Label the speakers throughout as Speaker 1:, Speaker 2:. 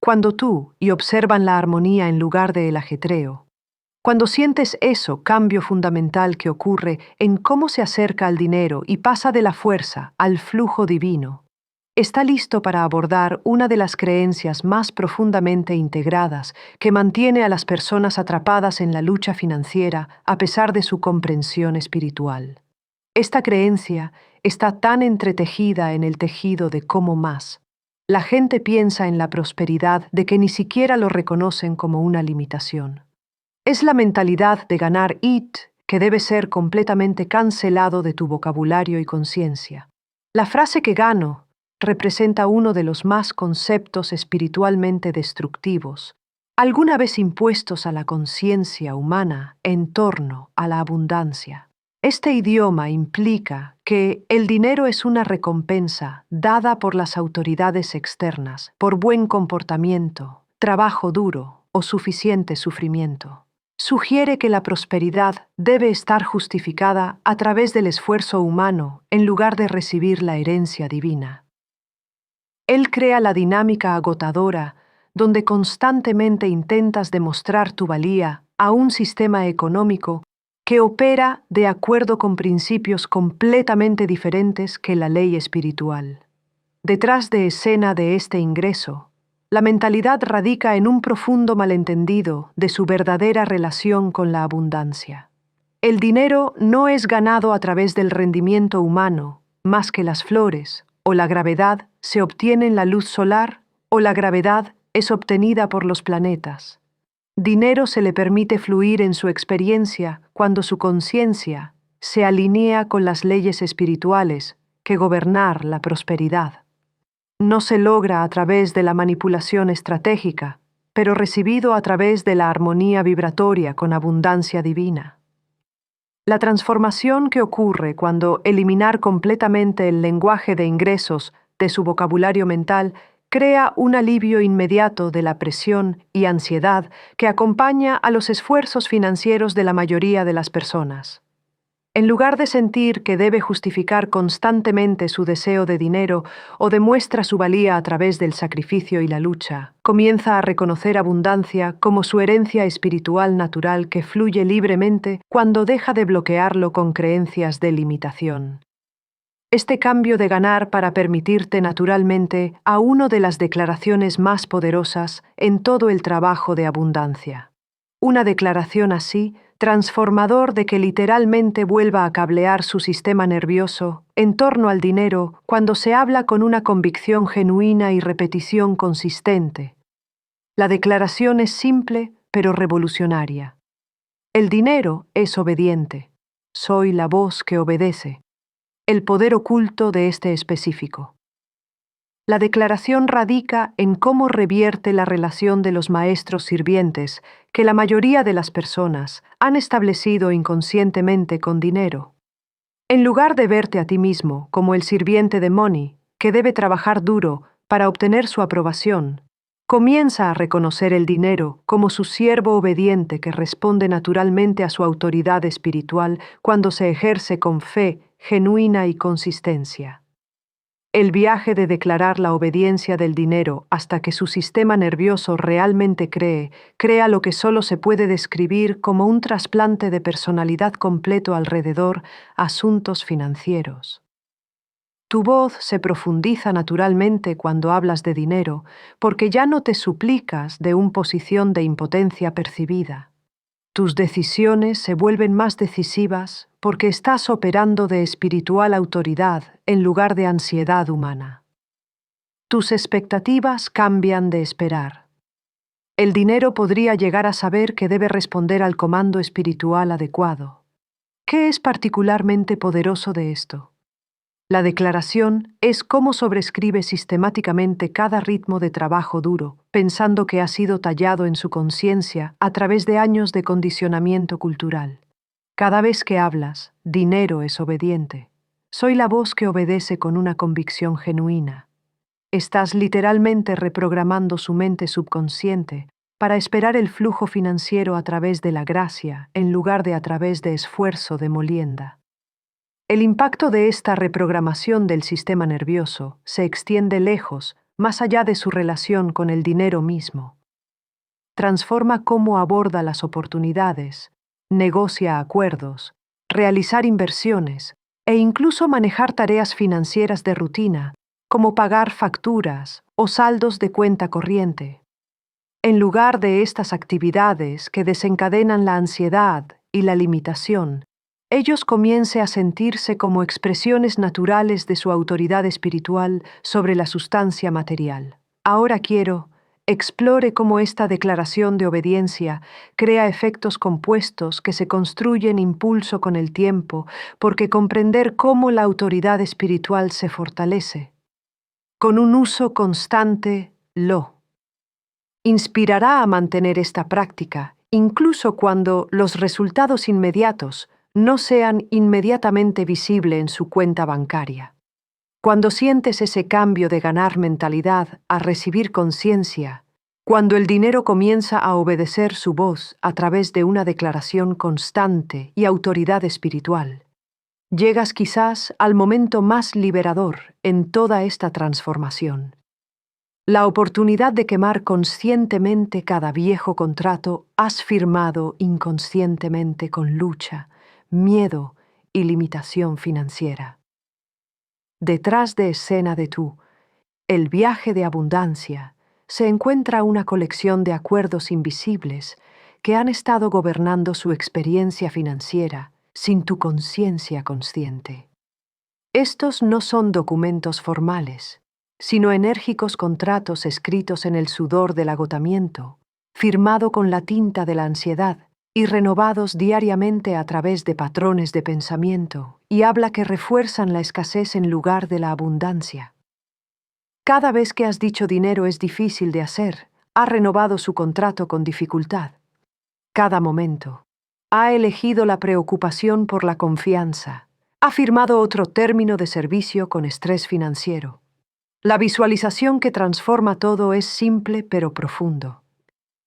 Speaker 1: Cuando tú y observan la armonía en lugar del ajetreo, cuando sientes eso cambio fundamental que ocurre en cómo se acerca al dinero y pasa de la fuerza al flujo divino, está listo para abordar una de las creencias más profundamente integradas que mantiene a las personas atrapadas en la lucha financiera a pesar de su comprensión espiritual. Esta creencia está tan entretejida en el tejido de cómo más. La gente piensa en la prosperidad de que ni siquiera lo reconocen como una limitación. Es la mentalidad de ganar IT que debe ser completamente cancelado de tu vocabulario y conciencia. La frase que gano representa uno de los más conceptos espiritualmente destructivos, alguna vez impuestos a la conciencia humana en torno a la abundancia. Este idioma implica que el dinero es una recompensa dada por las autoridades externas por buen comportamiento, trabajo duro o suficiente sufrimiento. Sugiere que la prosperidad debe estar justificada a través del esfuerzo humano en lugar de recibir la herencia divina. Él crea la dinámica agotadora donde constantemente intentas demostrar tu valía a un sistema económico que opera de acuerdo con principios completamente diferentes que la ley espiritual. Detrás de escena de este ingreso, la mentalidad radica en un profundo malentendido de su verdadera relación con la abundancia. El dinero no es ganado a través del rendimiento humano, más que las flores, o la gravedad se obtiene en la luz solar, o la gravedad es obtenida por los planetas. Dinero se le permite fluir en su experiencia cuando su conciencia se alinea con las leyes espirituales que gobernar la prosperidad. No se logra a través de la manipulación estratégica, pero recibido a través de la armonía vibratoria con abundancia divina. La transformación que ocurre cuando eliminar completamente el lenguaje de ingresos de su vocabulario mental crea un alivio inmediato de la presión y ansiedad que acompaña a los esfuerzos financieros de la mayoría de las personas. En lugar de sentir que debe justificar constantemente su deseo de dinero o demuestra su valía a través del sacrificio y la lucha, comienza a reconocer abundancia como su herencia espiritual natural que fluye libremente cuando deja de bloquearlo con creencias de limitación. Este cambio de ganar para permitirte naturalmente a una de las declaraciones más poderosas en todo el trabajo de abundancia. Una declaración así, transformador de que literalmente vuelva a cablear su sistema nervioso en torno al dinero cuando se habla con una convicción genuina y repetición consistente. La declaración es simple pero revolucionaria. El dinero es obediente. Soy la voz que obedece. El poder oculto de este específico. La declaración radica en cómo revierte la relación de los maestros sirvientes que la mayoría de las personas han establecido inconscientemente con dinero. En lugar de verte a ti mismo como el sirviente de Money, que debe trabajar duro para obtener su aprobación, comienza a reconocer el dinero como su siervo obediente que responde naturalmente a su autoridad espiritual cuando se ejerce con fe genuina y consistencia. El viaje de declarar la obediencia del dinero hasta que su sistema nervioso realmente crea lo que solo se puede describir como un trasplante de personalidad completo alrededor asuntos financieros. Tu voz se profundiza naturalmente cuando hablas de dinero porque ya no te suplicas de una posición de impotencia percibida. Tus decisiones se vuelven más decisivas porque estás operando de espiritual autoridad en lugar de ansiedad humana. Tus expectativas cambian de esperar. El dinero podría llegar a saber que debe responder al comando espiritual adecuado. ¿Qué es particularmente poderoso de esto? La declaración es cómo sobrescribe sistemáticamente cada ritmo de trabajo duro, pensando que ha sido tallado en su conciencia a través de años de condicionamiento cultural. Cada vez que hablas, dinero es obediente. Soy la voz que obedece con una convicción genuina. Estás literalmente reprogramando su mente subconsciente para esperar el flujo financiero a través de la gracia en lugar de a través de esfuerzo de molienda. El impacto de esta reprogramación del sistema nervioso se extiende lejos más allá de su relación con el dinero mismo. Transforma cómo aborda las oportunidades, negocia acuerdos, realizar inversiones e incluso manejar tareas financieras de rutina, como pagar facturas o saldos de cuenta corriente. En lugar de estas actividades que desencadenan la ansiedad y la limitación, ellos comiencen a sentirse como expresiones naturales de su autoridad espiritual sobre la sustancia material. Ahora quiero explore cómo esta declaración de obediencia crea efectos compuestos que se construyen impulso con el tiempo, porque comprender cómo la autoridad espiritual se fortalece. Con un uso constante, lo inspirará a mantener esta práctica, incluso cuando los resultados inmediatos no sean inmediatamente visibles en su cuenta bancaria. Cuando sientes ese cambio de ganar mentalidad a recibir conciencia, cuando el dinero comienza a obedecer su voz a través de una declaración constante y autoridad espiritual, llegas quizás al momento más liberador en toda esta transformación. La oportunidad de quemar conscientemente cada viejo contrato has firmado inconscientemente con lucha, miedo y limitación financiera. Detrás de escena de tú, el viaje de abundancia, se encuentra una colección de acuerdos invisibles que han estado gobernando su experiencia financiera sin tu conciencia consciente. Estos no son documentos formales, sino enérgicos contratos escritos en el sudor del agotamiento, firmado con la tinta de la ansiedad y renovados diariamente a través de patrones de pensamiento y habla que refuerzan la escasez en lugar de la abundancia. Cada vez que has dicho dinero es difícil de hacer, ha renovado su contrato con dificultad. Cada momento, ha elegido la preocupación por la confianza, ha firmado otro término de servicio con estrés financiero. La visualización que transforma todo es simple pero profundo.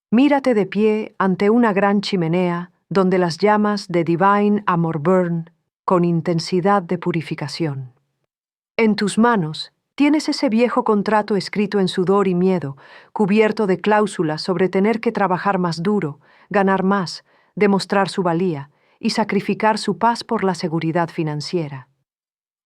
Speaker 1: Mírate de pie ante una gran chimenea donde las llamas de Divine Amor burn con intensidad de purificación. En tus manos tienes ese viejo contrato escrito en sudor y miedo, cubierto de cláusulas sobre tener que trabajar más duro, ganar más, demostrar su valía y sacrificar su paz por la seguridad financiera.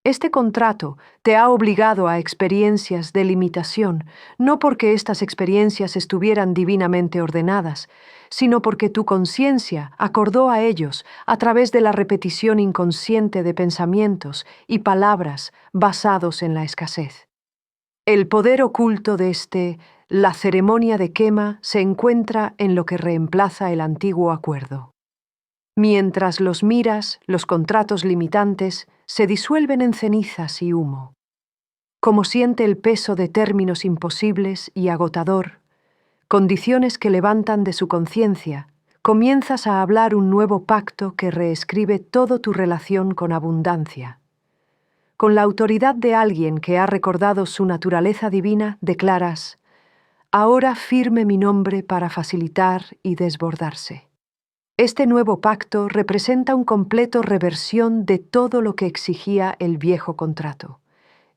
Speaker 1: Este contrato te ha obligado a experiencias de limitación, no porque estas experiencias estuvieran divinamente ordenadas, sino porque tu conciencia acordó a ellos a través de la repetición inconsciente de pensamientos y palabras basados en la escasez. El poder oculto de la ceremonia de quema se encuentra en lo que reemplaza el antiguo acuerdo. Mientras los miras, los contratos limitantes se disuelven en cenizas y humo. Como siente el peso de términos imposibles y agotador, condiciones que levantan de su conciencia, comienzas a hablar un nuevo pacto que reescribe todo tu relación con abundancia. Con la autoridad de alguien que ha recordado su naturaleza divina, declaras: ahora firme mi nombre para facilitar y desbordarse. Este nuevo pacto representa un completo reversión de todo lo que exigía el viejo contrato.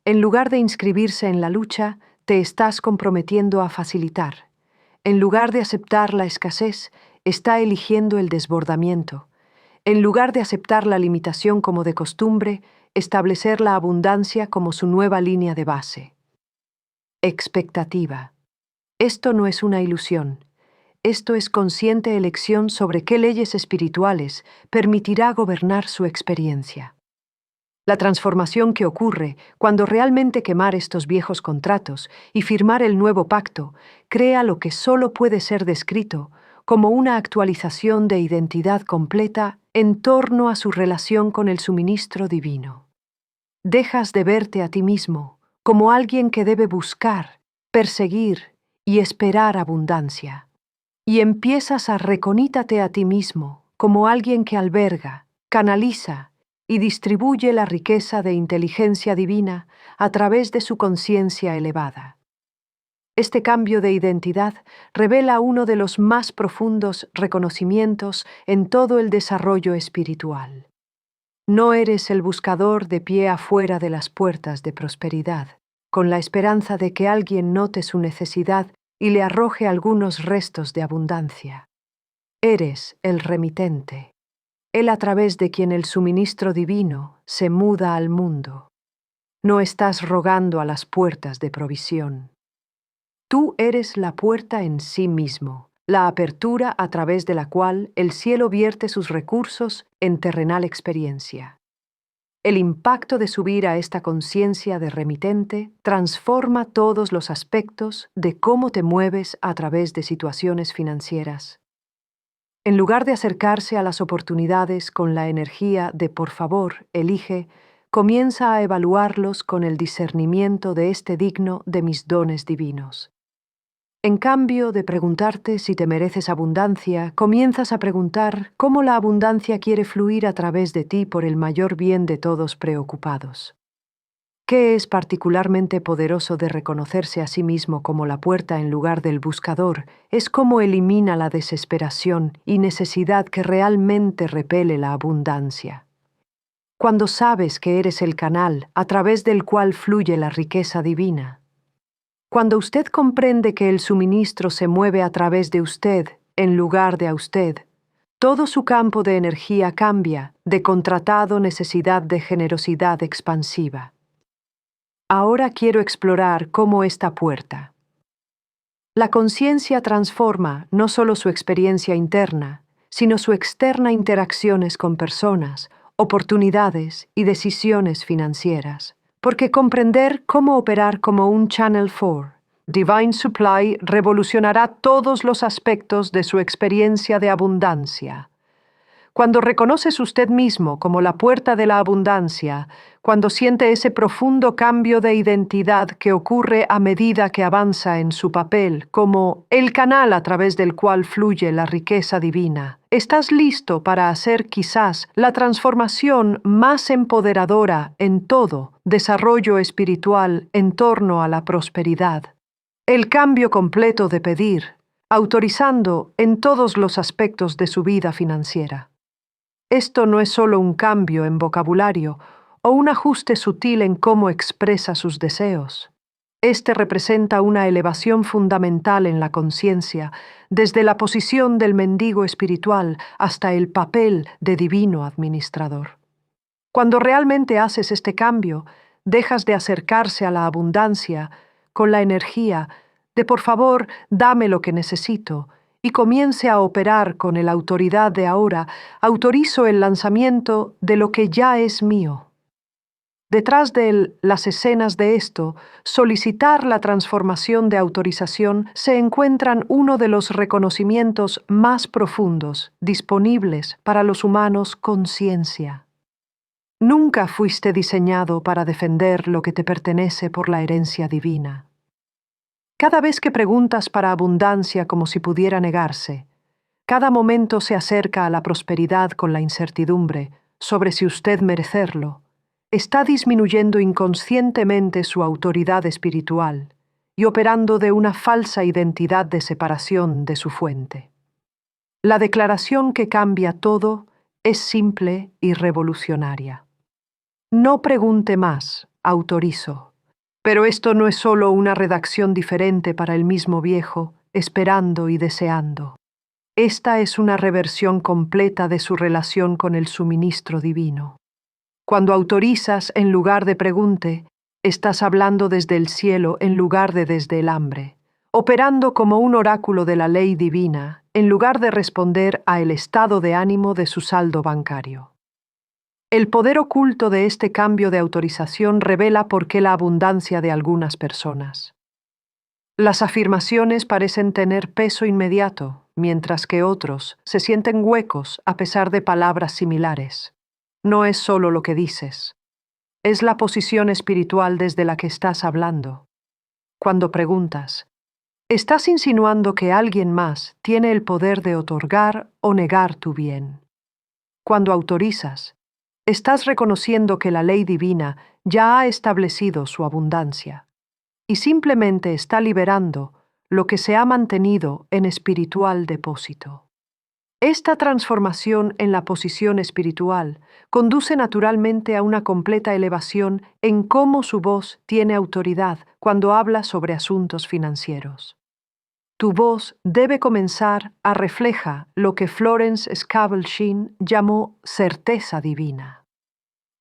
Speaker 1: En lugar de inscribirse en la lucha, te estás comprometiendo a facilitar. En lugar de aceptar la escasez, está eligiendo el desbordamiento. En lugar de aceptar la limitación como de costumbre, establecer la abundancia como su nueva línea de base. Expectativa. Esto no es una ilusión. Esto es consciente elección sobre qué leyes espirituales permitirá gobernar su experiencia. La transformación que ocurre cuando realmente quemar estos viejos contratos y firmar el nuevo pacto crea lo que solo puede ser descrito como una actualización de identidad completa en torno a su relación con el suministro divino. Dejas de verte a ti mismo como alguien que debe buscar, perseguir y esperar abundancia. Y empiezas a reconítate a ti mismo como alguien que alberga, canaliza y distribuye la riqueza de inteligencia divina a través de su conciencia elevada. Este cambio de identidad revela uno de los más profundos reconocimientos en todo el desarrollo espiritual. No eres el buscador de pie afuera de las puertas de prosperidad, con la esperanza de que alguien note su necesidad y le arroje algunos restos de abundancia. Eres el remitente, el a través de quien el suministro divino se muda al mundo. No estás rogando a las puertas de provisión. Tú eres la puerta en sí mismo, la apertura a través de la cual el cielo vierte sus recursos en terrenal experiencia. El impacto de subir a esta conciencia de remitente transforma todos los aspectos de cómo te mueves a través de situaciones financieras. En lugar de acercarse a las oportunidades con la energía de por favor, elige, comienza a evaluarlos con el discernimiento de este digno de mis dones divinos. En cambio de preguntarte si te mereces abundancia, comienzas a preguntar cómo la abundancia quiere fluir a través de ti por el mayor bien de todos preocupados. ¿Qué es particularmente poderoso de reconocerse a sí mismo como la puerta en lugar del buscador? Es cómo elimina la desesperación y necesidad que realmente repele la abundancia. Cuando sabes que eres el canal a través del cual fluye la riqueza divina. Cuando usted comprende que el suministro se mueve a través de usted en lugar de a usted, todo su campo de energía cambia de contratado necesidad de generosidad expansiva. Ahora quiero explorar cómo esta puerta. La conciencia transforma no solo su experiencia interna, sino su externa interacciones con personas, oportunidades y decisiones financieras. Porque comprender cómo operar como un Channel 4, Divine Supply, revolucionará todos los aspectos de su experiencia de abundancia. Cuando reconoces usted mismo como la puerta de la abundancia, cuando siente ese profundo cambio de identidad que ocurre a medida que avanza en su papel como el canal a través del cual fluye la riqueza divina, estás listo para hacer quizás la transformación más empoderadora en todo desarrollo espiritual en torno a la prosperidad. El cambio completo de pedir, autorizando en todos los aspectos de su vida financiera. Esto no es solo un cambio en vocabulario o un ajuste sutil en cómo expresa sus deseos. Este representa una elevación fundamental en la conciencia, desde la posición del mendigo espiritual hasta el papel de divino administrador. Cuando realmente haces este cambio, dejas de acercarse a la abundancia con la energía de por favor, dame lo que necesito, y comience a operar con la autoridad de ahora, autorizo el lanzamiento de lo que ya es mío. Detrás de las escenas de esto, solicitar la transformación de autorización, se encuentran uno de los reconocimientos más profundos disponibles para los humanos con ciencia. Nunca fuiste diseñado para defender lo que te pertenece por la herencia divina. Cada vez que preguntas para abundancia como si pudiera negarse, cada momento se acerca a la prosperidad con la incertidumbre sobre si usted merecerlo, está disminuyendo inconscientemente su autoridad espiritual y operando de una falsa identidad de separación de su fuente. La declaración que cambia todo es simple y revolucionaria. No pregunte más, autorizo. Pero esto no es solo una redacción diferente para el mismo viejo, esperando y deseando. Esta es una reversión completa de su relación con el suministro divino. Cuando autorizas en lugar de pregunte, estás hablando desde el cielo en lugar de desde el hambre, operando como un oráculo de la ley divina en lugar de responder a el estado de ánimo de su saldo bancario. El poder oculto de este cambio de autorización revela por qué la abundancia de algunas personas. Las afirmaciones parecen tener peso inmediato, mientras que otros se sienten huecos a pesar de palabras similares. No es solo lo que dices, es la posición espiritual desde la que estás hablando. Cuando preguntas, estás insinuando que alguien más tiene el poder de otorgar o negar tu bien. Cuando autorizas, estás reconociendo que la ley divina ya ha establecido su abundancia y simplemente está liberando lo que se ha mantenido en espiritual depósito. Esta transformación en la posición espiritual conduce naturalmente a una completa elevación en cómo su voz tiene autoridad cuando habla sobre asuntos financieros. Tu voz debe comenzar a reflejar lo que Florence Scovel Shinn llamó certeza divina.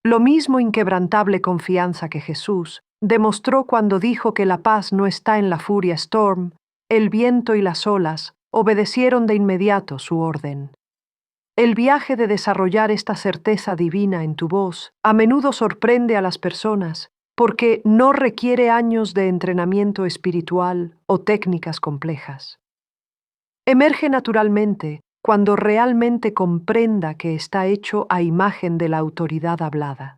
Speaker 1: Lo mismo inquebrantable confianza que Jesús demostró cuando dijo que la paz no está en la furia storm, el viento y las olas obedecieron de inmediato su orden. El viaje de desarrollar esta certeza divina en tu voz a menudo sorprende a las personas porque no requiere años de entrenamiento espiritual o técnicas complejas. Emerge naturalmente cuando realmente comprenda que está hecho a imagen de la autoridad hablada,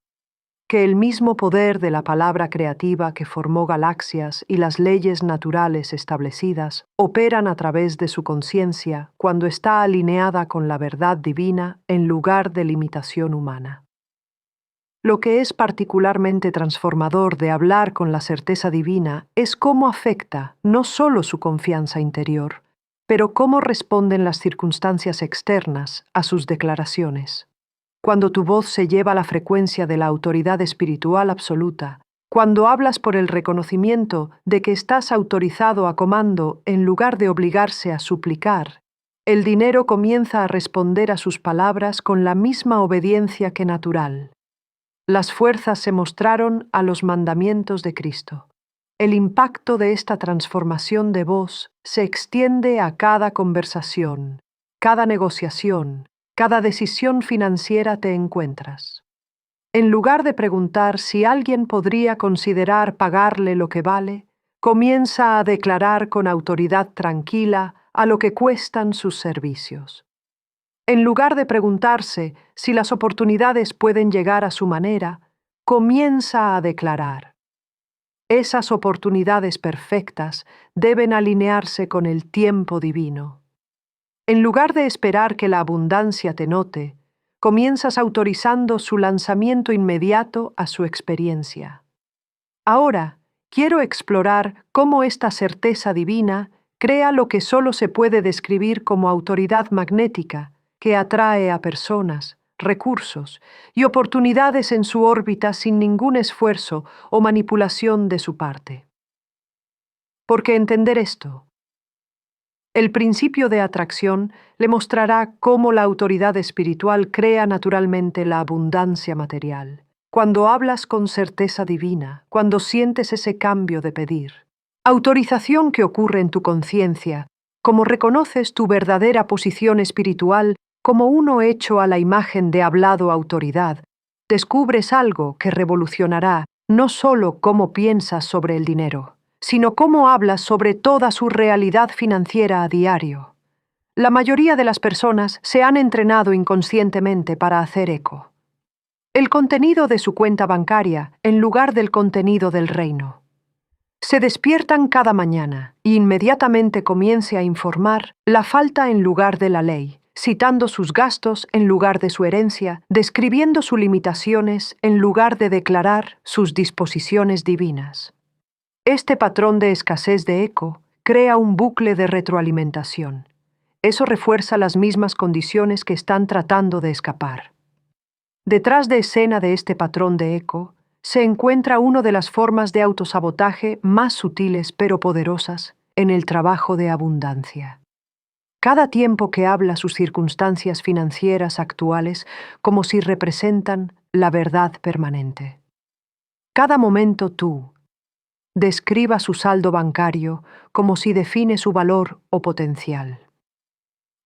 Speaker 1: que el mismo poder de la palabra creativa que formó galaxias y las leyes naturales establecidas operan a través de su conciencia cuando está alineada con la verdad divina en lugar de limitación humana. Lo que es particularmente transformador de hablar con la certeza divina es cómo afecta no solo su confianza interior, pero cómo responden las circunstancias externas a sus declaraciones. Cuando tu voz se lleva a la frecuencia de la autoridad espiritual absoluta, cuando hablas por el reconocimiento de que estás autorizado a comando en lugar de obligarse a suplicar, el dinero comienza a responder a sus palabras con la misma obediencia que natural. Las fuerzas se mostraron a los mandamientos de Cristo. El impacto de esta transformación de voz se extiende a cada conversación, cada negociación, cada decisión financiera te encuentras. En lugar de preguntar si alguien podría considerar pagarle lo que vale, comienza a declarar con autoridad tranquila a lo que cuestan sus servicios. En lugar de preguntarse si las oportunidades pueden llegar a su manera, comienza a declarar. Esas oportunidades perfectas deben alinearse con el tiempo divino. En lugar de esperar que la abundancia te note, comienzas autorizando su lanzamiento inmediato a su experiencia. Ahora, quiero explorar cómo esta certeza divina crea lo que solo se puede describir como autoridad magnética, que atrae a personas, recursos y oportunidades en su órbita sin ningún esfuerzo o manipulación de su parte. Porque entender esto, el principio de atracción le mostrará cómo la autoridad espiritual crea naturalmente la abundancia material. Cuando hablas con certeza divina, cuando sientes ese cambio de pedir, autorización que ocurre en tu conciencia, como reconoces tu verdadera posición espiritual como uno hecho a la imagen de hablado autoridad, descubres algo que revolucionará no solo cómo piensas sobre el dinero, sino cómo hablas sobre toda su realidad financiera a diario. La mayoría de las personas se han entrenado inconscientemente para hacer eco. El contenido de su cuenta bancaria en lugar del contenido del reino. Se despiertan cada mañana y inmediatamente comience a informar la falta en lugar de la ley, citando sus gastos en lugar de su herencia, describiendo sus limitaciones en lugar de declarar sus disposiciones divinas. Este patrón de escasez de eco crea un bucle de retroalimentación. Eso refuerza las mismas condiciones que están tratando de escapar. Detrás de escena de este patrón de eco se encuentra una de las formas de autosabotaje más sutiles pero poderosas en el trabajo de abundancia. Cada tiempo que habla sus circunstancias financieras actuales como si representan la verdad permanente. Cada momento tú describa su saldo bancario como si define su valor o potencial.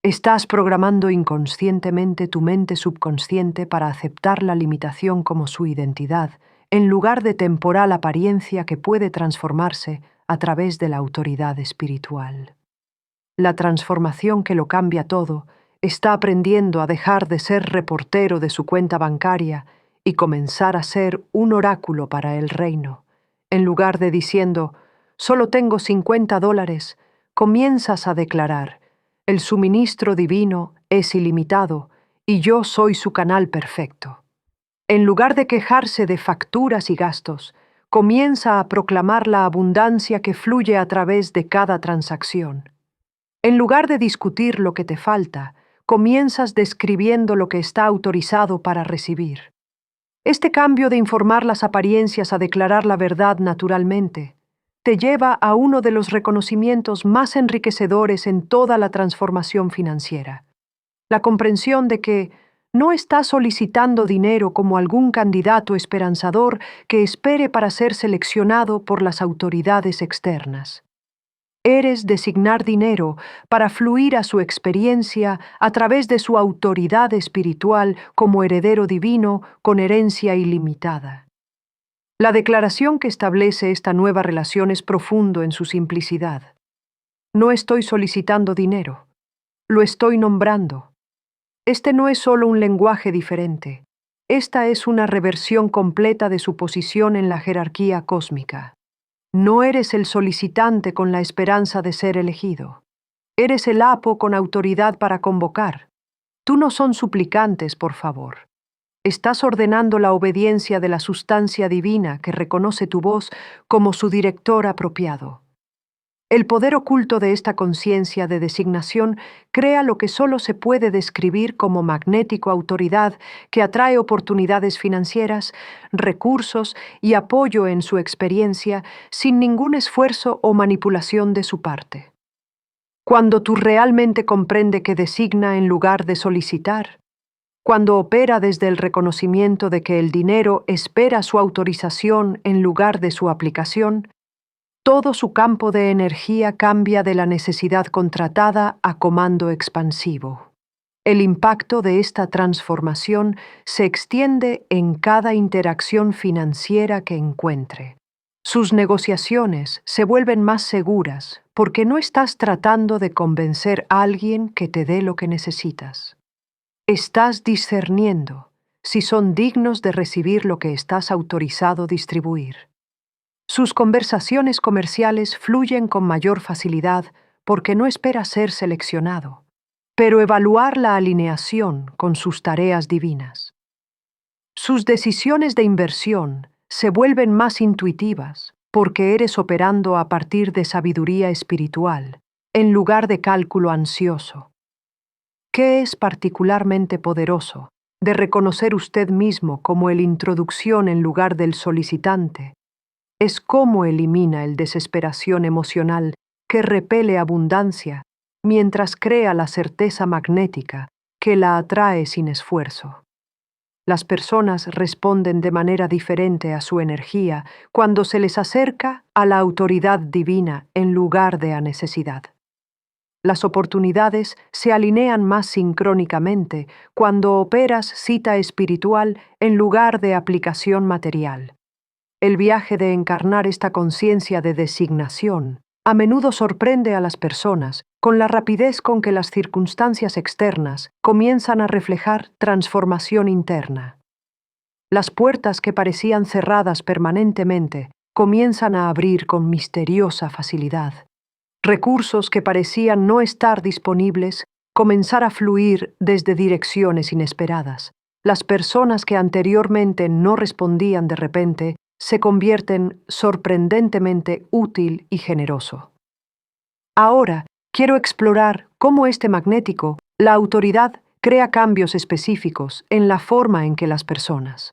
Speaker 1: Estás programando inconscientemente tu mente subconsciente para aceptar la limitación como su identidad, en lugar de temporal apariencia que puede transformarse a través de la autoridad espiritual. La transformación que lo cambia todo está aprendiendo a dejar de ser reportero de su cuenta bancaria y comenzar a ser un oráculo para el reino. En lugar de diciendo, solo tengo $50, comienzas a declarar, el suministro divino es ilimitado y yo soy su canal perfecto. En lugar de quejarse de facturas y gastos, comienza a proclamar la abundancia que fluye a través de cada transacción. En lugar de discutir lo que te falta, comienzas describiendo lo que está autorizado para recibir. Este cambio de informar las apariencias a declarar la verdad naturalmente te lleva a uno de los reconocimientos más enriquecedores en toda la transformación financiera. La comprensión de que no estás solicitando dinero como algún candidato esperanzador que espere para ser seleccionado por las autoridades externas. Eres designar dinero para fluir a su experiencia a través de su autoridad espiritual como heredero divino con herencia ilimitada. La declaración que establece esta nueva relación es profundo en su simplicidad. No estoy solicitando dinero, lo estoy nombrando. Este no es solo un lenguaje diferente, esta es una reversión completa de su posición en la jerarquía cósmica. No eres el solicitante con la esperanza de ser elegido. Eres el apo con autoridad para convocar. Tú no son suplicantes, por favor. Estás ordenando la obediencia de la sustancia divina que reconoce tu voz como su director apropiado. El poder oculto de esta conciencia de designación crea lo que solo se puede describir como magnético autoridad que atrae oportunidades financieras, recursos y apoyo en su experiencia sin ningún esfuerzo o manipulación de su parte. Cuando tú realmente comprende que designa en lugar de solicitar, cuando opera desde el reconocimiento de que el dinero espera su autorización en lugar de su aplicación, todo su campo de energía cambia de la necesidad contratada a comando expansivo. El impacto de esta transformación se extiende en cada interacción financiera que encuentre. Sus negociaciones se vuelven más seguras porque no estás tratando de convencer a alguien que te dé lo que necesitas. Estás discerniendo si son dignos de recibir lo que estás autorizado distribuir. Sus conversaciones comerciales fluyen con mayor facilidad porque no espera ser seleccionado, pero evaluar la alineación con sus tareas divinas. Sus decisiones de inversión se vuelven más intuitivas porque eres operando a partir de sabiduría espiritual, en lugar de cálculo ansioso. ¿Qué es particularmente poderoso de reconocer usted mismo como el introducción en lugar del solicitante? Es cómo elimina el desesperación emocional que repele abundancia mientras crea la certeza magnética que la atrae sin esfuerzo. Las personas responden de manera diferente a su energía cuando se les acerca a la autoridad divina en lugar de a necesidad. Las oportunidades se alinean más sincrónicamente cuando operas cita espiritual en lugar de aplicación material. El viaje de encarnar esta conciencia de designación a menudo sorprende a las personas con la rapidez con que las circunstancias externas comienzan a reflejar transformación interna. Las puertas que parecían cerradas permanentemente comienzan a abrir con misteriosa facilidad. Recursos que parecían no estar disponibles comenzar a fluir desde direcciones inesperadas. Las personas que anteriormente no respondían de repente se convierten sorprendentemente útil y generoso. Ahora quiero explorar cómo este magnético, la autoridad, crea cambios específicos en la forma en que las personas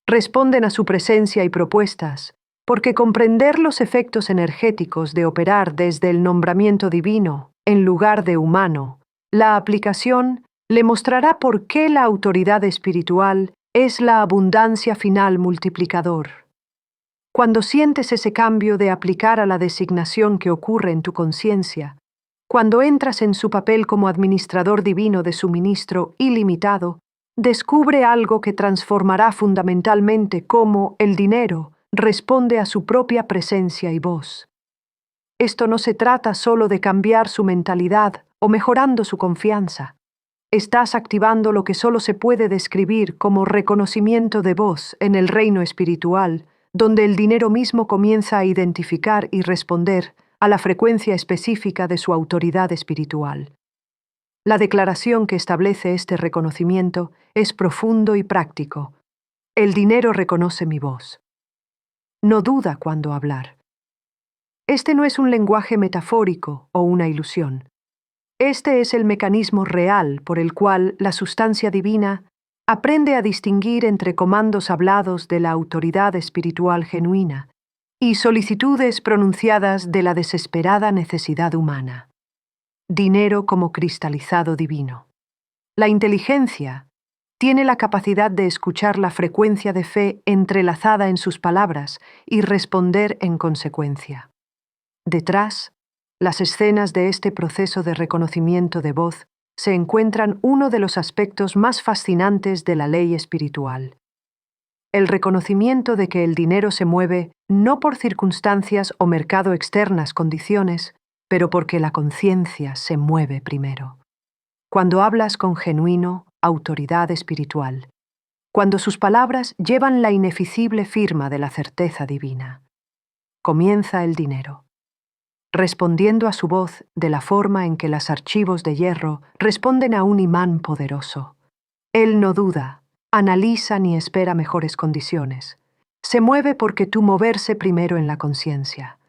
Speaker 1: responden a su presencia y propuestas, porque comprender los efectos energéticos de operar desde el nombramiento divino en lugar de humano, la aplicación le mostrará por qué la autoridad espiritual es la abundancia final multiplicador. Cuando sientes ese cambio de aplicar a la designación que ocurre en tu conciencia, cuando entras en su papel como administrador divino de suministro ilimitado, descubre algo que transformará fundamentalmente cómo el dinero responde a su propia presencia y voz. Esto no se trata solo de cambiar su mentalidad o mejorando su confianza. Estás activando lo que solo se puede describir como reconocimiento de voz en el reino espiritual, donde el dinero mismo comienza a identificar y responder a la frecuencia específica de su autoridad espiritual. La declaración que establece este reconocimiento es profundo y práctico. El dinero reconoce mi voz. No duda cuándo hablar. Este no es un lenguaje metafórico o una ilusión. Este es el mecanismo real por el cual la sustancia divina aprende a distinguir entre comandos hablados de la autoridad espiritual genuina y solicitudes pronunciadas de la desesperada necesidad humana. Dinero como cristalizado divino. La inteligencia tiene la capacidad de escuchar la frecuencia de fe entrelazada en sus palabras y responder en consecuencia. Detrás, las escenas de este proceso de reconocimiento de voz se encuentran uno de los aspectos más fascinantes de la ley espiritual. El reconocimiento de que el dinero se mueve no por circunstancias o mercado externas condiciones, pero porque la conciencia se mueve primero. Cuando hablas con genuino autoridad espiritual, cuando sus palabras llevan la ineficible firma de la certeza divina, comienza el dinero, respondiendo a su voz de la forma en que los archivos de hierro responden a un imán poderoso. Él no duda, analiza ni espera mejores condiciones. Se mueve porque tú moverse primero en la conciencia.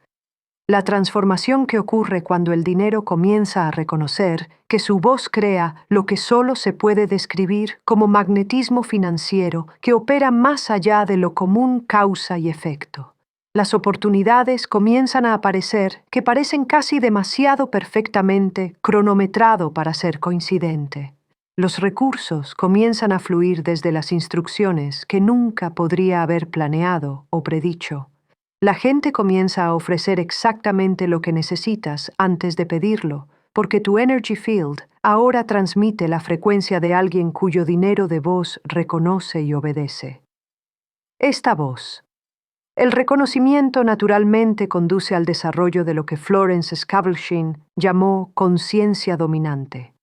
Speaker 1: La transformación que ocurre cuando el dinero comienza a reconocer que su voz crea lo que solo se puede describir como magnetismo financiero que opera más allá de lo común causa y efecto. Las oportunidades comienzan a aparecer que parecen casi demasiado perfectamente cronometrado para ser coincidente. Los recursos comienzan a fluir desde las instrucciones que nunca podría haber planeado o predicho. La gente comienza a ofrecer exactamente lo que necesitas antes de pedirlo, porque tu energy field ahora transmite la frecuencia de alguien cuyo dinero de voz reconoce y obedece. Esta voz. El reconocimiento naturalmente conduce al desarrollo de lo que Florence Scovel-Shinn llamó conciencia dominante.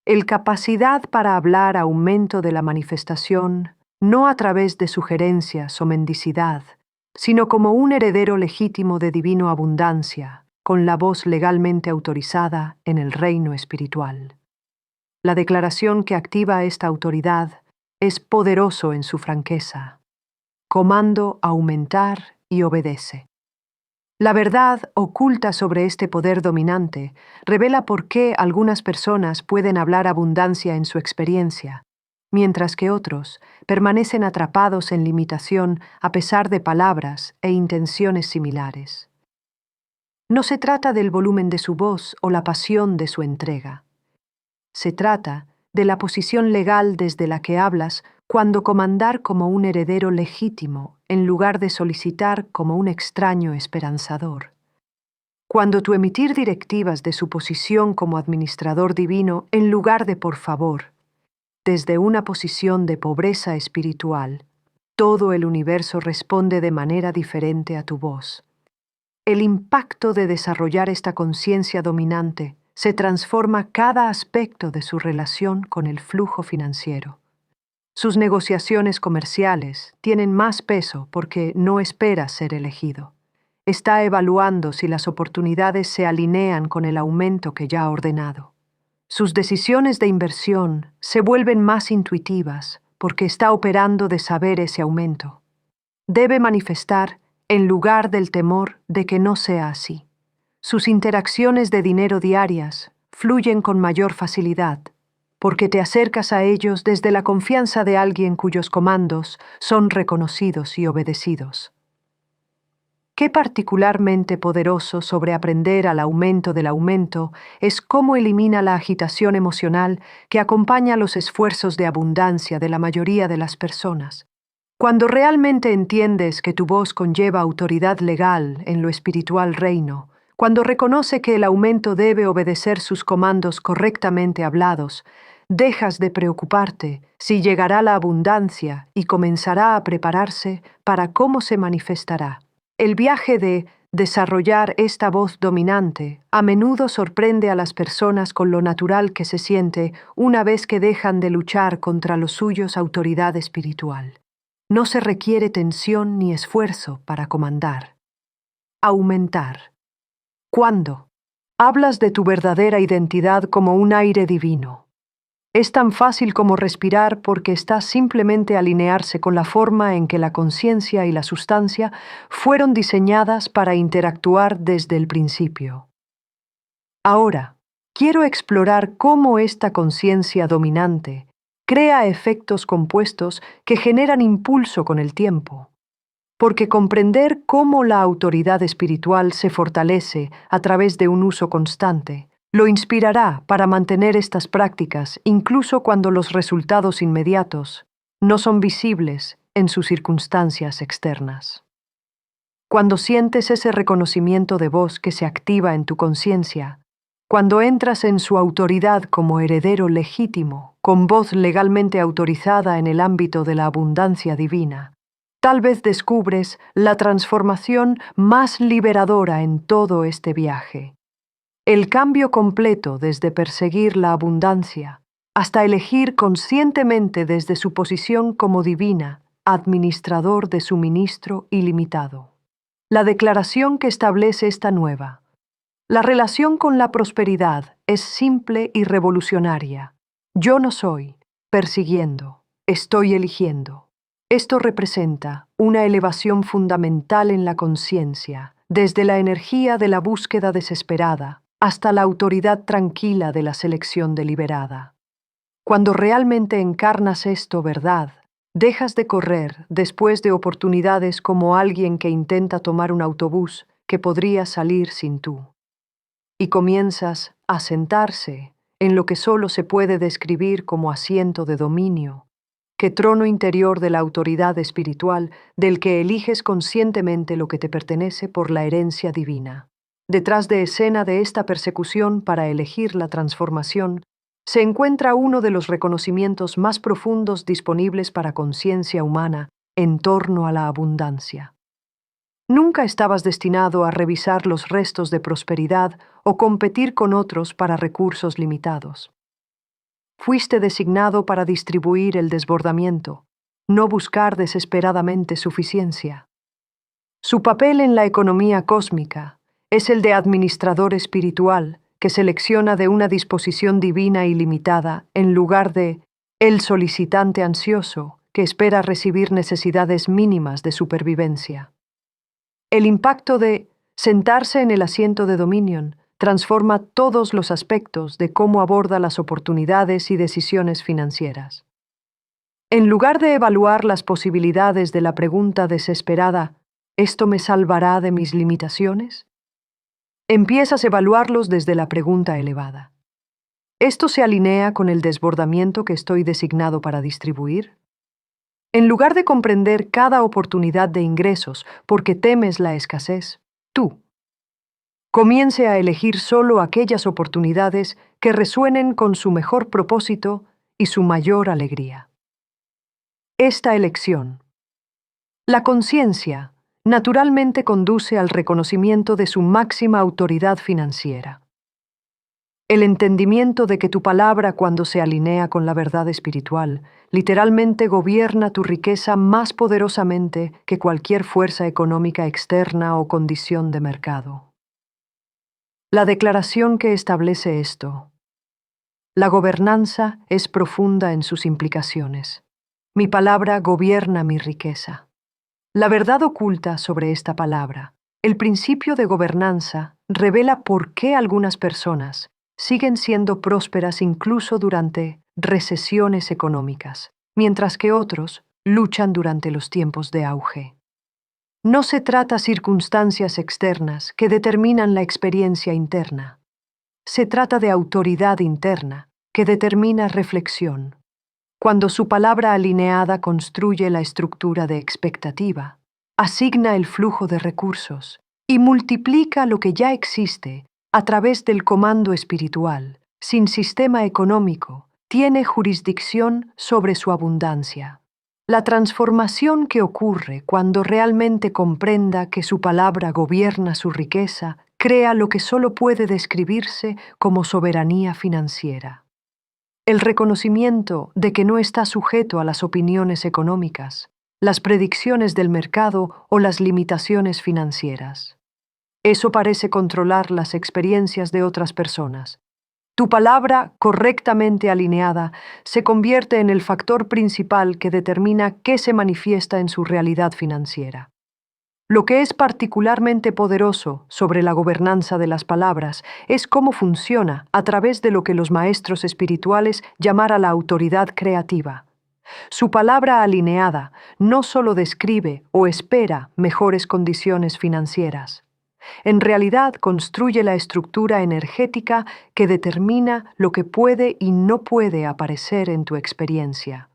Speaker 1: El capacidad para hablar aumento de la manifestación, no a través de sugerencias o mendicidad, sino como un heredero legítimo de divino abundancia, con la voz legalmente autorizada en el reino espiritual. La declaración que activa esta autoridad es poderoso en su franqueza. Comando aumentar y obedece. La verdad oculta sobre este poder dominante revela por qué algunas personas pueden hablar abundancia en su experiencia, mientras que otros permanecen atrapados en limitación a pesar de palabras e intenciones similares. No se trata del volumen de su voz o la pasión de su entrega. Se trata de la posición legal desde la que hablas cuando comandar como un heredero legítimo en lugar de solicitar como un extraño esperanzador. Cuando tu emitir directivas de su posición como administrador divino en lugar de por favor, desde una posición de pobreza espiritual, todo el universo responde de manera diferente a tu voz. El impacto de desarrollar esta conciencia dominante se transforma cada aspecto de su relación con el flujo financiero. Sus negociaciones comerciales tienen más peso porque no espera ser elegido. Está evaluando si las oportunidades se alinean con el aumento que ya ha ordenado. Sus decisiones de inversión se vuelven más intuitivas porque está operando de saber ese aumento. Debe manifestar en lugar del temor de que no sea así. Sus interacciones de dinero diarias fluyen con mayor facilidad, porque te acercas a ellos desde la confianza de alguien cuyos comandos son reconocidos y obedecidos. Qué particularmente poderoso sobre aprender al aumento del aumento es cómo elimina la agitación emocional que acompaña los esfuerzos de abundancia de la mayoría de las personas. Cuando realmente entiendes que tu voz conlleva autoridad legal en lo espiritual reino, cuando reconoce que el aumento debe obedecer sus comandos correctamente hablados, dejas de preocuparte si llegará la abundancia y comenzará a prepararse para cómo se manifestará. El viaje de desarrollar esta voz dominante a menudo sorprende a las personas con lo natural que se siente una vez que dejan de luchar contra los suyos autoridad espiritual. No se requiere tensión ni esfuerzo para comandar. Aumentar. ¿Cuándo? Hablas de tu verdadera identidad como un aire divino. Es tan fácil como respirar porque está simplemente alinearse con la forma en que la conciencia y la sustancia fueron diseñadas para interactuar desde el principio. Ahora, quiero explorar cómo esta conciencia dominante crea efectos compuestos que generan impulso con el tiempo. Porque comprender cómo la autoridad espiritual se fortalece a través de un uso constante, lo inspirará para mantener estas prácticas incluso cuando los resultados inmediatos no son visibles en sus circunstancias externas. Cuando sientes ese reconocimiento de voz que se activa en tu conciencia, cuando entras en su autoridad como heredero legítimo, con voz legalmente autorizada en el ámbito de la abundancia divina, tal vez descubres la transformación más liberadora en todo este viaje. El cambio completo desde perseguir la abundancia hasta elegir conscientemente desde su posición como divina, administrador de suministro ilimitado. La declaración que establece esta nueva. La relación con la prosperidad es simple y revolucionaria. Yo no soy persiguiendo, estoy eligiendo. Esto representa una elevación fundamental en la conciencia, desde la energía de la búsqueda desesperada hasta la autoridad tranquila de la selección deliberada. Cuando realmente encarnas esto, ¿verdad? Dejas de correr después de oportunidades como alguien que intenta tomar un autobús que podría salir sin tú. Y comienzas a sentarse en lo que solo se puede describir como asiento de dominio, que trono interior de la autoridad espiritual del que eliges conscientemente lo que te pertenece por la herencia divina. Detrás de escena de esta persecución para elegir la transformación, se encuentra uno de los reconocimientos más profundos disponibles para conciencia humana en torno a la abundancia. Nunca estabas destinado a revisar los restos de prosperidad o competir con otros para recursos limitados. Fuiste designado para distribuir el desbordamiento, no buscar desesperadamente suficiencia. Su papel en la economía cósmica es el de administrador espiritual que selecciona de una disposición divina ilimitada en lugar de el solicitante ansioso que espera recibir necesidades mínimas de supervivencia. El impacto de sentarse en el asiento de Dominion transforma todos los aspectos de cómo aborda las oportunidades y decisiones financieras. En lugar de evaluar las posibilidades de la pregunta desesperada, ¿esto me salvará de mis limitaciones?, empiezas a evaluarlos desde la pregunta elevada. ¿Esto se alinea con el desbordamiento que estoy designado para distribuir? En lugar de comprender cada oportunidad de ingresos porque temes la escasez, tú comience a elegir solo aquellas oportunidades que resuenen con su mejor propósito y su mayor alegría. Esta elección. La conciencia naturalmente conduce al reconocimiento de su máxima autoridad financiera. El entendimiento de que tu palabra, cuando se alinea con la verdad espiritual, literalmente gobierna tu riqueza más poderosamente que cualquier fuerza económica externa o condición de mercado. La declaración que establece esto. La gobernanza es profunda en sus implicaciones. Mi palabra gobierna mi riqueza. La verdad oculta sobre esta palabra, el principio de gobernanza, revela por qué algunas personas siguen siendo prósperas incluso durante recesiones económicas, mientras que otros luchan durante los tiempos de auge. No se trata de circunstancias externas que determinan la experiencia interna. Se trata de autoridad interna que determina reflexión. Cuando su palabra alineada construye la estructura de expectativa, asigna el flujo de recursos y multiplica lo que ya existe a través del comando espiritual, sin sistema económico, tiene jurisdicción sobre su abundancia. La transformación que ocurre cuando realmente comprenda que su palabra gobierna su riqueza crea lo que solo puede describirse como soberanía financiera. El reconocimiento de que no está sujeto a las opiniones económicas, las predicciones del mercado o las limitaciones financieras. Eso parece controlar las experiencias de otras personas. Tu palabra, correctamente alineada, se convierte en el factor principal que determina qué se manifiesta en su realidad financiera. Lo que es particularmente poderoso sobre la gobernanza de las palabras es cómo funciona a través de lo que los maestros espirituales llamaron la autoridad creativa. Su palabra alineada no solo describe o espera mejores condiciones financieras. En realidad construye la estructura energética que determina lo que puede y no puede aparecer en tu experiencia.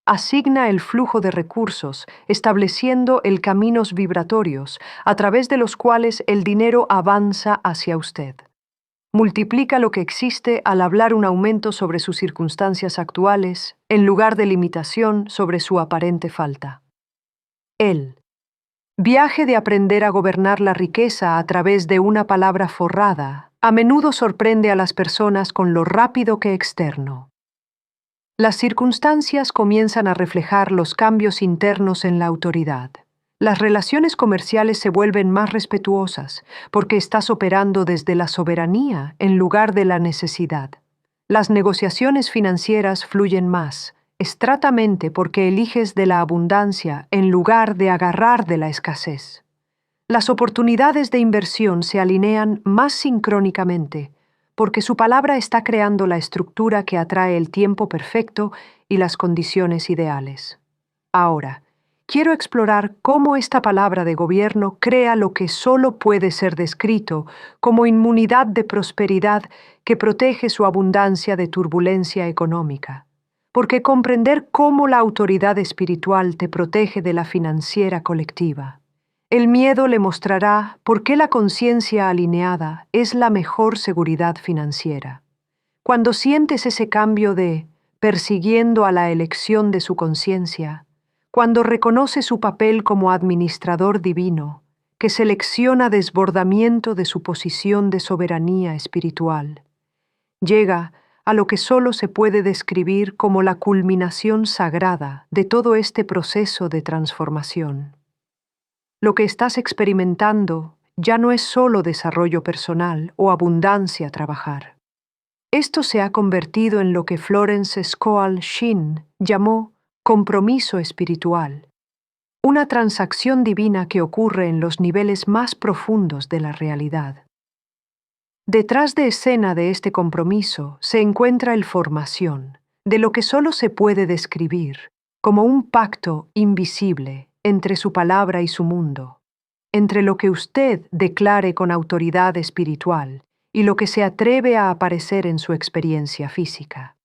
Speaker 1: Asigna el flujo de recursos, estableciendo el caminos vibratorios a través de los cuales el dinero avanza hacia usted. Multiplica lo que existe al hablar un aumento sobre sus circunstancias actuales, en lugar de limitación sobre su aparente falta. El viaje de aprender a gobernar la riqueza a través de una palabra forrada a menudo sorprende a las personas con lo rápido que externo. Las circunstancias comienzan a reflejar los cambios internos en la autoridad. Las relaciones comerciales se vuelven más respetuosas porque estás operando desde la soberanía en lugar de la necesidad. Las negociaciones financieras fluyen más, estratamente porque eliges de la abundancia en lugar de agarrar de la escasez. Las oportunidades de inversión se alinean más sincrónicamente porque su palabra está creando la estructura que atrae el tiempo perfecto y las condiciones ideales. Ahora, quiero explorar cómo esta palabra de gobierno crea lo que solo puede ser descrito como inmunidad de prosperidad que protege su abundancia de turbulencia económica. Porque comprender cómo la autoridad espiritual te protege de la financiera colectiva. El miedo le mostrará por qué la conciencia alineada es la mejor seguridad financiera. Cuando sientes ese cambio de persiguiendo a la elección de su conciencia, cuando reconoce su papel como administrador divino, que selecciona desbordamiento de su posición de soberanía espiritual, llega a lo que solo se puede describir como la culminación sagrada de todo este proceso de transformación. Lo que estás experimentando ya no es solo desarrollo personal o abundancia a trabajar. Esto se ha convertido en lo que Florence Scovel Shinn llamó compromiso espiritual, una transacción divina que ocurre en los niveles más profundos de la realidad. Detrás de escena de este compromiso se encuentra el formación, de lo que solo se puede describir como un pacto invisible entre su palabra y su mundo, entre lo que usted declare con autoridad espiritual y lo que se atreve a aparecer en su experiencia física.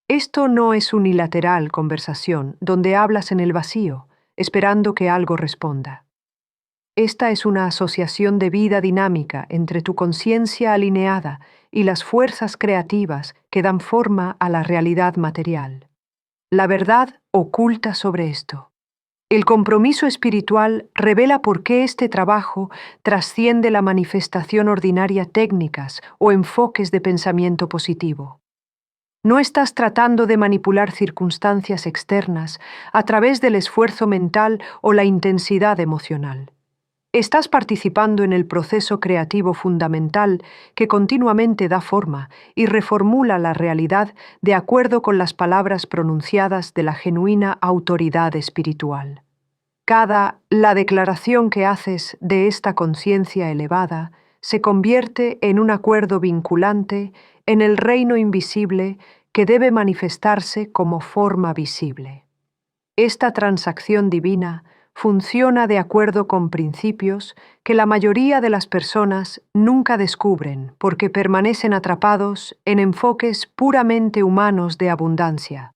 Speaker 1: Esto no es unilateral conversación donde hablas en el vacío, esperando que algo responda. Esta es una asociación de vida dinámica entre tu conciencia alineada y las fuerzas creativas que dan forma a la realidad material. La verdad oculta sobre esto. El compromiso espiritual revela por qué este trabajo trasciende la manifestación ordinaria técnicas o enfoques de pensamiento positivo. No estás tratando de manipular circunstancias externas a través del esfuerzo mental o la intensidad emocional. Estás participando en el proceso creativo fundamental que continuamente da forma y reformula la realidad de acuerdo con las palabras pronunciadas de la genuina autoridad espiritual. La declaración que haces de esta conciencia elevada se convierte en un acuerdo vinculante en el reino invisible que debe manifestarse como forma visible. Esta transacción divina funciona de acuerdo con principios que la mayoría de las personas nunca descubren porque permanecen atrapados en enfoques puramente humanos de abundancia.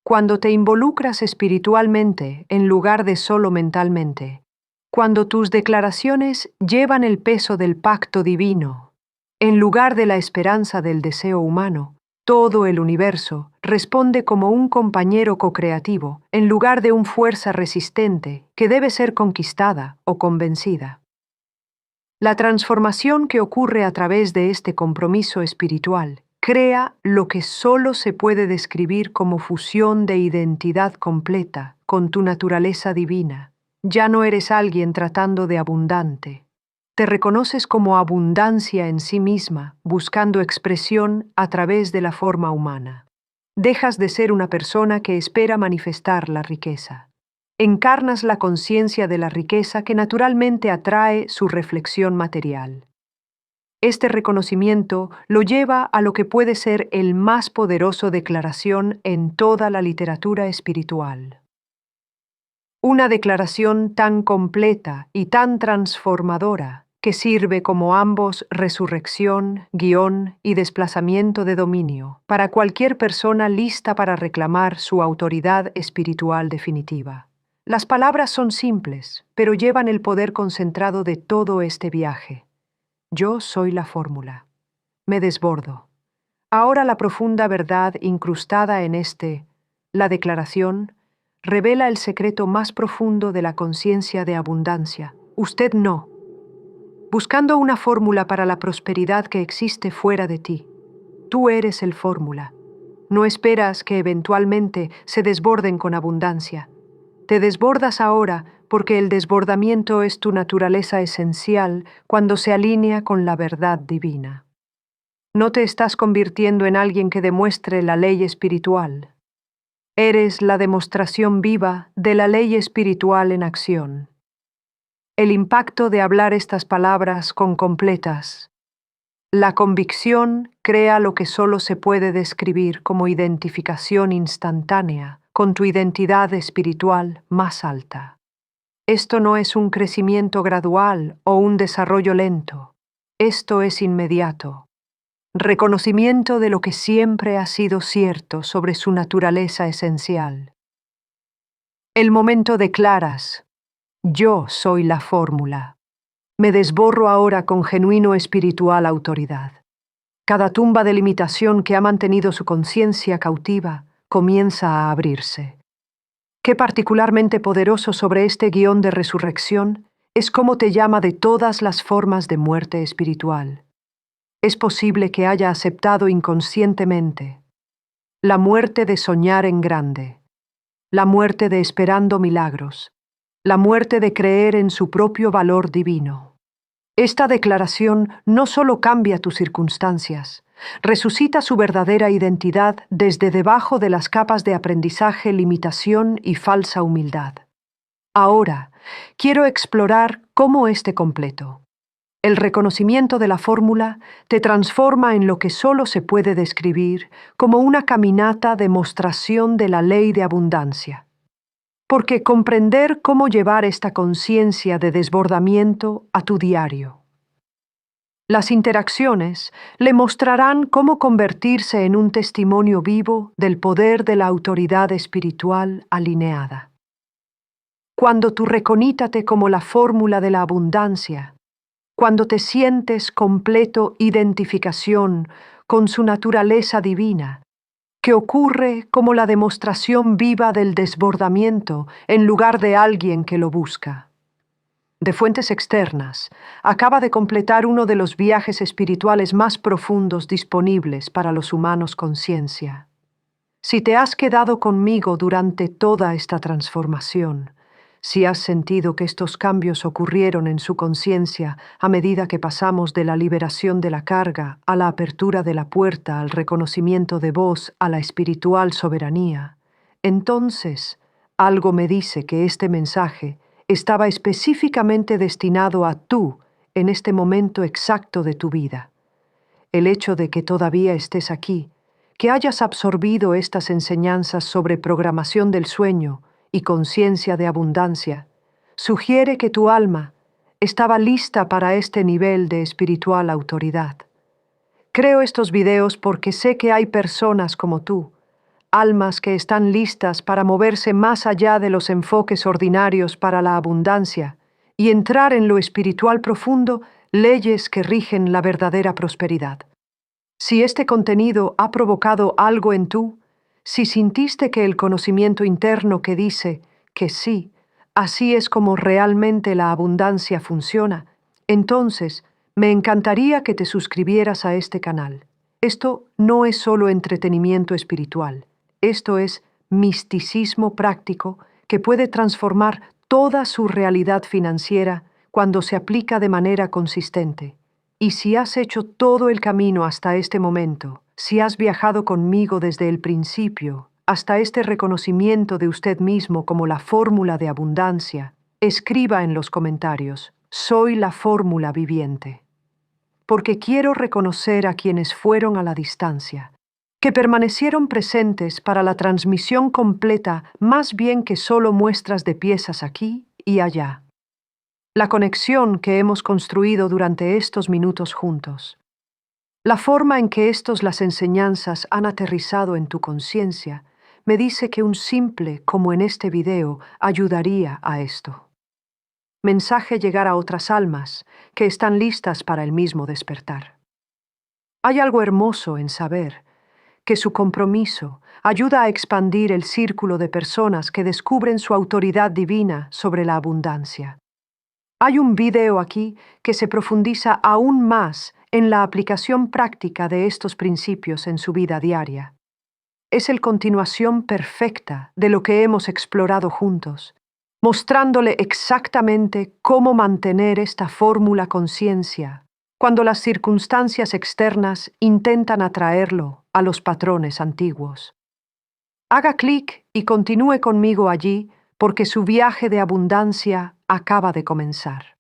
Speaker 1: Cuando te involucras espiritualmente en lugar de solo mentalmente, cuando tus declaraciones llevan el peso del pacto divino, en lugar de la esperanza del deseo humano, todo el universo responde como un compañero co-creativo en lugar de una fuerza resistente que debe ser conquistada o convencida. La transformación que ocurre a través de este compromiso espiritual crea lo que solo se puede describir como fusión de identidad completa con tu naturaleza divina. Ya no eres alguien tratando de abundante. Te reconoces como abundancia en sí misma, buscando expresión a través de la forma humana. Dejas de ser una persona que espera manifestar la riqueza. Encarnas la conciencia de la riqueza que naturalmente atrae su reflexión material. Este reconocimiento lo lleva a lo que puede ser el más poderoso declaración en toda la literatura espiritual. Una declaración tan completa y tan transformadora que sirve como ambos resurrección, guión y desplazamiento de dominio para cualquier persona lista para reclamar su autoridad espiritual definitiva. Las palabras son simples, pero llevan el poder concentrado de todo este viaje. Yo soy la fórmula. Me desbordo. Ahora la profunda verdad incrustada en la declaración, revela el secreto más profundo de la conciencia de abundancia. Usted no. Buscando una fórmula para la prosperidad que existe fuera de ti. Tú eres el fórmula. No esperas que eventualmente se desborden con abundancia. Te desbordas ahora porque el desbordamiento es tu naturaleza esencial cuando se alinea con la verdad divina. No te estás convirtiendo en alguien que demuestre la ley espiritual. Eres la demostración viva de la ley espiritual en acción. El impacto de hablar estas palabras con completas. La convicción crea lo que solo se puede describir como identificación instantánea con tu identidad espiritual más alta. Esto no es un crecimiento gradual o un desarrollo lento. Esto es inmediato. Reconocimiento de lo que siempre ha sido cierto sobre su naturaleza esencial. El momento declaras, yo soy la fórmula. Me desborro ahora con genuino espiritual autoridad. Cada tumba de limitación que ha mantenido su conciencia cautiva comienza a abrirse. Qué particularmente poderoso sobre este guión de resurrección es cómo te llama de todas las formas de muerte espiritual. Es posible que haya aceptado inconscientemente la muerte de soñar en grande, la muerte de esperando milagros, la muerte de creer en su propio valor divino. Esta declaración no solo cambia tus circunstancias, resucita su verdadera identidad desde debajo de las capas de aprendizaje, limitación y falsa humildad. Ahora, quiero explorar cómo este completo. El reconocimiento de la fórmula te transforma en lo que solo se puede describir como una caminata demostración de la ley de abundancia. Porque comprender cómo llevar esta conciencia de desbordamiento a tu diario. Las interacciones le mostrarán cómo convertirse en un testimonio vivo del poder de la autoridad espiritual alineada. Cuando tú reconítate como la fórmula de la abundancia, cuando te sientes completo identificación con su naturaleza divina, que ocurre como la demostración viva del desbordamiento en lugar de alguien que lo busca. De fuentes externas, acaba de completar uno de los viajes espirituales más profundos disponibles para los humanos con ciencia. Si te has quedado conmigo durante toda esta transformación, si has sentido que estos cambios ocurrieron en su conciencia a medida que pasamos de la liberación de la carga a la apertura de la puerta al reconocimiento de voz a la espiritual soberanía, entonces algo me dice que este mensaje estaba específicamente destinado a tú en este momento exacto de tu vida. El hecho de que todavía estés aquí, que hayas absorbido estas enseñanzas sobre programación del sueño y conciencia de abundancia, sugiere que tu alma estaba lista para este nivel de espiritual autoridad. Creo estos videos porque sé que hay personas como tú, almas que están listas para moverse más allá de los enfoques ordinarios para la abundancia y entrar en lo espiritual profundo, leyes que rigen la verdadera prosperidad. Si este contenido ha provocado algo en tú, si sintiste que el conocimiento interno que dice que sí, así es como realmente la abundancia funciona, entonces me encantaría que te suscribieras a este canal. Esto no es solo entretenimiento espiritual, esto es misticismo práctico que puede transformar toda su realidad financiera cuando se aplica de manera consistente. Y si has hecho todo el camino hasta este momento, si has viajado conmigo desde el principio, hasta este reconocimiento de usted mismo como la fórmula de abundancia, escriba en los comentarios: soy la fórmula viviente. Porque quiero reconocer a quienes fueron a la distancia, que permanecieron presentes para la transmisión completa más bien que solo muestras de piezas aquí y allá. La conexión que hemos construido durante estos minutos juntos. La forma en que las enseñanzas han aterrizado en tu conciencia me dice que un simple como en este video ayudaría a esto. Mensaje llegar a otras almas que están listas para el mismo despertar. Hay algo hermoso en saber que su compromiso ayuda a expandir el círculo de personas que descubren su autoridad divina sobre la abundancia. Hay un video aquí que se profundiza aún más en la aplicación práctica de estos principios en su vida diaria. Es la continuación perfecta de lo que hemos explorado juntos, mostrándole exactamente cómo mantener esta fórmula conciencia cuando las circunstancias externas intentan atraerlo a los patrones antiguos. Haga clic y continúe conmigo allí porque su viaje de abundancia acaba de comenzar.